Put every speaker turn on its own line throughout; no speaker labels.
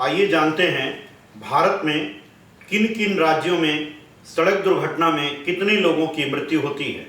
आइए जानते हैं भारत में किन किन राज्यों में सड़क दुर्घटना में कितने लोगों की मृत्यु होती है।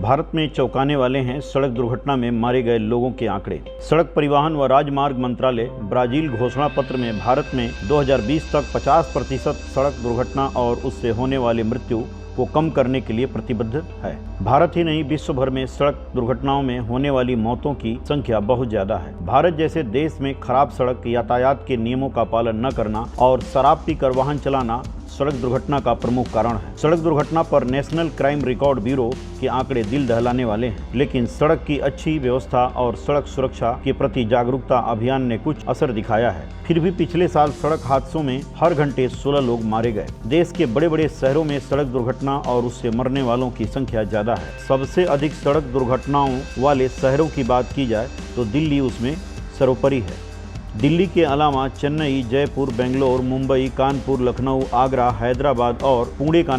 भारत में चौंकाने वाले हैं सड़क दुर्घटना में मारे गए लोगों के आंकड़े। सड़क परिवहन व राजमार्ग मंत्रालय ब्राजील घोषणा पत्र में भारत में 2020 तक 50% सड़क दुर्घटना और उससे होने वाली मृत्यु को कम करने के लिए प्रतिबद्ध है। भारत ही नहीं, विश्व भर में सड़क दुर्घटनाओं में होने वाली मौतों की संख्या बहुत ज्यादा है। भारत जैसे देश में खराब सड़क यातायात के नियमों का पालन न करना और शराब पीकर वाहन चलाना सड़क दुर्घटना का प्रमुख कारण है। सड़क दुर्घटना पर नेशनल क्राइम रिकॉर्ड ब्यूरो के आंकड़े दिल दहलाने वाले हैं, लेकिन सड़क की अच्छी व्यवस्था और सड़क सुरक्षा के प्रति जागरूकता अभियान ने कुछ असर दिखाया है। फिर भी पिछले साल सड़क हादसों में हर घंटे 16 लोग मारे गए। देश के बड़े बड़े शहरों में सड़क दुर्घटना और उससे मरने वालों की संख्या ज्यादा है। सबसे अधिक सड़क दुर्घटनाओं वाले शहरों की बात की जाए तो दिल्ली उसमें सर्वोपरि है। दिल्ली के अलावा चेन्नई, जयपुर, बेंगलोर, मुंबई, कानपुर, लखनऊ, आगरा, हैदराबाद और पुणे का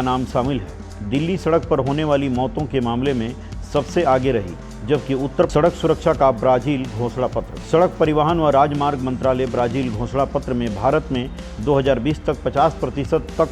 नाम शामिल है। दिल्ली सड़क पर होने वाली मौतों के मामले में सबसे आगे रही, जबकि उत्तर सड़क सुरक्षा का ब्राजील घोषणा पत्र। सड़क परिवहन व राजमार्ग मंत्रालय ब्राजील घोषणा पत्र में भारत में 2020 तक 50% तक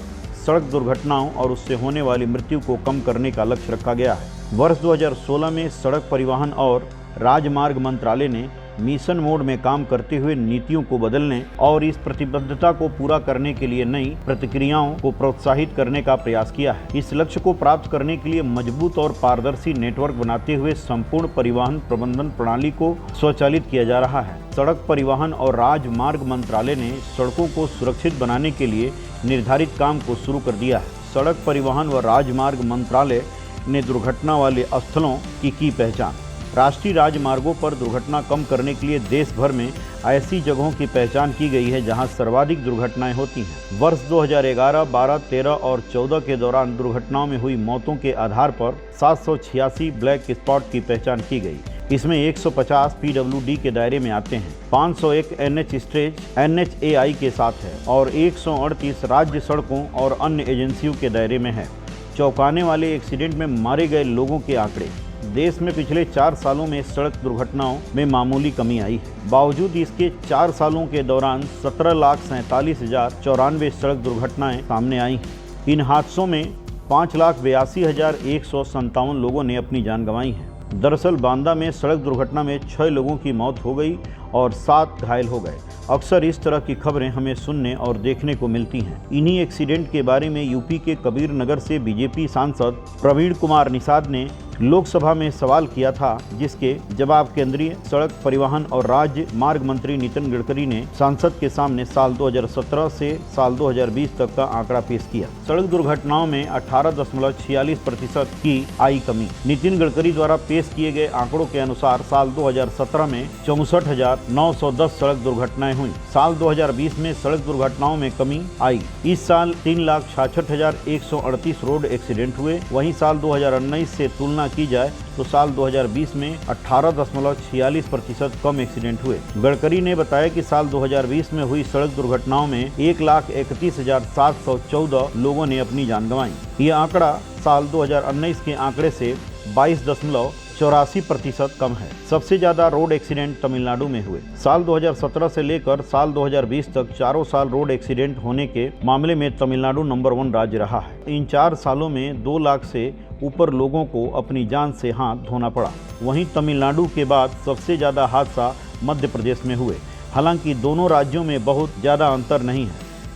सड़क दुर्घटनाओं और उससे होने वाली मृत्यु को कम करने का लक्ष्य रखा गया है। वर्ष 2016 में सड़क परिवहन और राजमार्ग मंत्रालय ने मिशन मोड में काम करते हुए नीतियों को बदलने और इस प्रतिबद्धता को पूरा करने के लिए नई प्रतिक्रियाओं को प्रोत्साहित करने का प्रयास किया है। इस लक्ष्य को प्राप्त करने के लिए मजबूत और पारदर्शी नेटवर्क बनाते हुए संपूर्ण परिवहन प्रबंधन प्रणाली को स्वचालित किया जा रहा है। सड़क परिवहन और राजमार्ग मंत्रालय ने सड़कों को सुरक्षित बनाने के लिए निर्धारित काम को शुरू कर दिया है। सड़क परिवहन व राजमार्ग मंत्रालय ने दुर्घटना वाले स्थलों की पहचान। राष्ट्रीय राजमार्गों पर दुर्घटना कम करने के लिए देश भर में ऐसी जगहों की पहचान की गई है जहां सर्वाधिक दुर्घटनाएं होती हैं। वर्ष 2011, 12, 13 और 14 के दौरान दुर्घटनाओं में हुई मौतों के आधार पर 786 ब्लैक स्पॉट की पहचान की गई। इसमें 150 PWD के दायरे में आते हैं, 501 NH स्ट्रेच NHAI के साथ है और 138 राज्य सड़कों और अन्य एजेंसियों के दायरे में है। चौंकाने वाले एक्सीडेंट में मारे गए लोगों के आंकड़े। देश में पिछले 4 सालों में सड़क दुर्घटनाओं में मामूली कमी आई है। बावजूद इसके 4 सालों के दौरान 17,47,094 सड़क दुर्घटनाएं सामने आई हैं। इन हादसों में 5,82,157 लोगों ने अपनी जान गंवाई है। दरअसल बांदा में सड़क दुर्घटना में 6 लोगों की मौत हो गई और 7 घायल हो गए। अक्सर इस तरह की खबरें हमें सुनने और देखने को मिलती हैं। इन्हीं एक्सीडेंट के बारे में यूपी के कबीर नगर से बीजेपी सांसद प्रवीण कुमार निषाद ने लोकसभा में सवाल किया था, जिसके जवाब केंद्रीय सड़क परिवहन और राजमार्ग मंत्री नितिन गडकरी ने सांसद के सामने साल 2017 से साल 2020 तक का आंकड़ा पेश किया। सड़क दुर्घटनाओं में 18.46% की आई कमी। नितिन गडकरी द्वारा पेश किए गए आंकड़ों के अनुसार साल 2017 में 64,910 सड़क दुर्घटनाएं हुई। साल 2020 में सड़क दुर्घटनाओं में कमी आई। इस साल 3,66,138 रोड एक्सीडेंट हुए। वहीं साल 2019 से तुलना की जाए तो साल 2020 में 18.46% कम एक्सीडेंट हुए। गडकरी ने बताया कि साल 2020 में हुई सड़क दुर्घटनाओं में 1,31,714 लोगों ने अपनी जान गंवाई। यह आंकड़ा साल 2019 के आंकड़े से 22.84% कम है। सबसे ज्यादा रोड एक्सीडेंट तमिलनाडु में हुए। साल 2017 से लेकर साल 2020 तक चारों साल रोड एक्सीडेंट होने के मामले में तमिलनाडु नंबर 1 राज्य रहा है। इन 4 सालों में 2 लाख से ऊपर लोगों को अपनी जान से हाथ धोना पड़ा। वहीं तमिलनाडु के बाद सबसे ज्यादा हादसा मध्य प्रदेश में हुए। हालांकि दोनों राज्यों में बहुत ज्यादा अंतर नहीं है।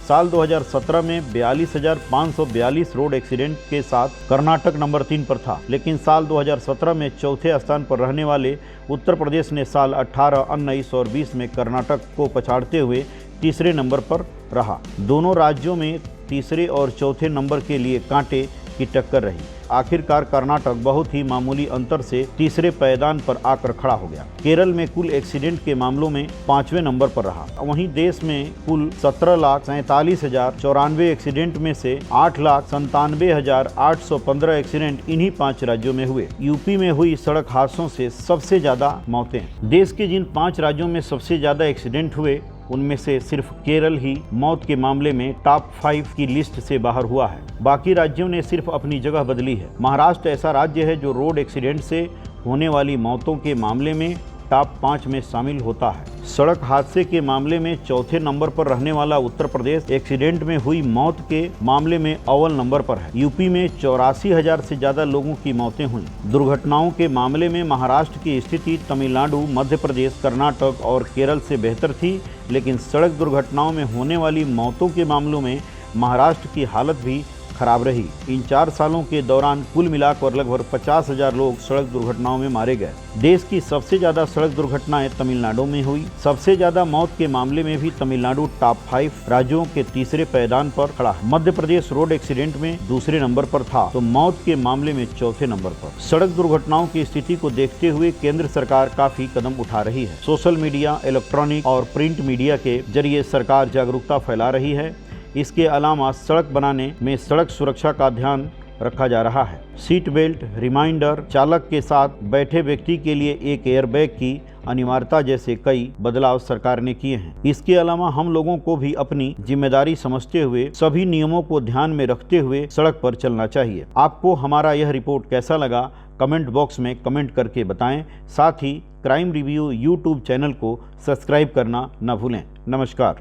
साल 2017 में 42,542 रोड एक्सीडेंट के साथ कर्नाटक नंबर 3 पर था, लेकिन साल 2017 में चौथे स्थान पर रहने वाले उत्तर प्रदेश ने साल 18, 19 और 20 में कर्नाटक को पछाड़ते हुए तीसरे नंबर पर रहा। दोनों राज्यों में तीसरे और चौथे नंबर के लिए कांटे की टक्कर रही। आखिरकार कर्नाटक बहुत ही मामूली अंतर से तीसरे पायदान पर आकर खड़ा हो गया। केरल में कुल एक्सीडेंट के मामलों में 5वें नंबर पर रहा। वहीं देश में कुल 17,47,094 एक्सीडेंट में से 8,97,815 एक्सीडेंट इन्हीं 5 राज्यों में हुए। यूपी में हुई सड़क हादसों से सबसे ज्यादा मौतें। देश के जिन 5 राज्यों में सबसे ज्यादा एक्सीडेंट हुए उनमें से सिर्फ केरल ही मौत के मामले में टॉप 5 की लिस्ट से बाहर हुआ है। बाकी राज्यों ने सिर्फ अपनी जगह बदली है। महाराष्ट्र ऐसा राज्य है जो रोड एक्सीडेंट से होने वाली मौतों के मामले में टॉप 5 में शामिल होता है। सड़क हादसे के मामले में चौथे नंबर पर रहने वाला उत्तर प्रदेश एक्सीडेंट में हुई मौत के मामले में अव्वल नंबर पर है। यूपी में 84,000 से ज्यादा लोगों की मौतें हुई। दुर्घटनाओं के मामले में महाराष्ट्र की स्थिति तमिलनाडु, मध्य प्रदेश, कर्नाटक और केरल से बेहतर थी, लेकिन सड़क दुर्घटनाओं में होने वाली मौतों के मामलों में महाराष्ट्र की हालत भी खराब रही। इन 4 सालों के दौरान कुल मिलाकर लगभग 50,000 लोग सड़क दुर्घटनाओं में मारे गए। देश की सबसे ज्यादा सड़क दुर्घटनाएं तमिलनाडु में हुई। सबसे ज्यादा मौत के मामले में भी तमिलनाडु टॉप 5 राज्यों के तीसरे पायदान पर खड़ा है। मध्य प्रदेश रोड एक्सीडेंट में दूसरे नंबर पर था तो मौत के मामले में चौथे नंबर पर। सड़क दुर्घटनाओं की स्थिति को देखते हुए केंद्र सरकार काफी कदम उठा रही है। सोशल मीडिया, इलेक्ट्रॉनिक और प्रिंट मीडिया के जरिए सरकार जागरूकता फैला रही है। इसके अलावा सड़क बनाने में सड़क सुरक्षा का ध्यान रखा जा रहा है। सीट बेल्ट, रिमाइंडर, चालक के साथ बैठे व्यक्ति के लिए एक एयरबैग की अनिवार्यता जैसे कई बदलाव सरकार ने किए हैं। इसके अलावा हम लोगों को भी अपनी जिम्मेदारी समझते हुए सभी नियमों को ध्यान में रखते हुए सड़क पर चलना चाहिए। आपको हमारा यह रिपोर्ट कैसा लगा, कमेंट बॉक्स में कमेंट करके बताएं। साथ ही क्राइम रिव्यू यूट्यूब चैनल को सब्सक्राइब करना न भूलें। नमस्कार।